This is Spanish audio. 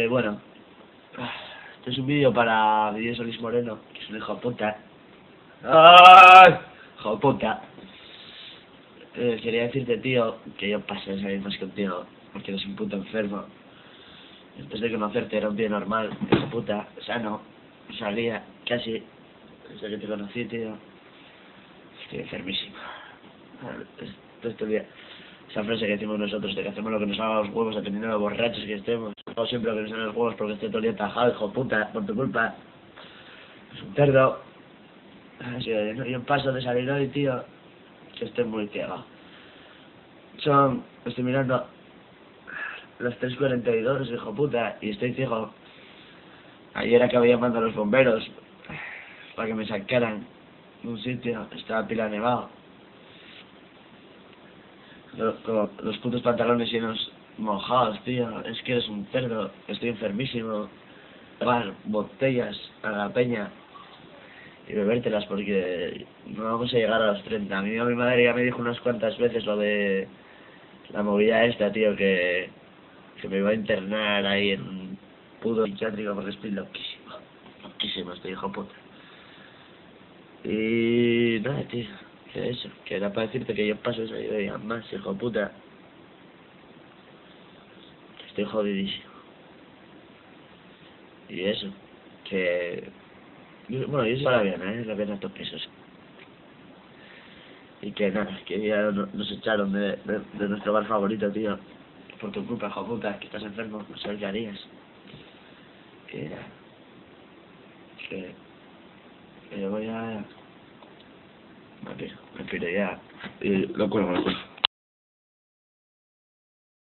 Bueno, este es un vídeo para Vídeo Solís Moreno, que es un hijo de puta. ¡Ay! Hijo de puta. Quería decirte, tío, que yo pasé de salir más contigo, porque eres un puto enfermo. Después de conocerte era un tío normal, hijo de puta, sano, salía, casi, desde que te conocí, tío. Estoy enfermísimo. Esto día. Esa frase que decimos nosotros de que hacemos lo que nos haga los huevos dependiendo de lo borrachos que estemos. Hago siempre lo que nos haga los huevos porque estoy todo el día tajado, hijo de puta, por tu culpa. Es un cerdo. Así que yo paso de salir hoy, tío, que estoy muy ciego. Estoy mirando las 3:42, hijo de puta, y estoy ciego. Ayer acabé llamando a los bomberos para que me sacaran de un sitio, estaba pila nevado. Con los putos pantalones llenos mojados, tío. Es que eres un cerdo. Estoy enfermísimo. Llevar botellas a la peña y bebértelas porque no vamos a llegar a los 30. A mí mi madre ya me dijo unas cuantas veces lo de la movida esta, tío, que me iba a internar ahí en un puto psiquiátrico porque estoy loquísimo. Loquísimo, estoy hijo de puta. Y nada, tío. Que eso, que era para decirte que yo paso esa idea más, hijo de puta. Estoy jodidísimo. Y eso, que... Bueno, yo soy para bien, la pena estos pisos. Y que nada, que ya nos echaron de nuestro bar favorito, tío. Por tu culpa, hijo de puta, que estás enfermo, no sé qué harías. Que nada, que voy a... Me piro ya. Y lo cuelgo,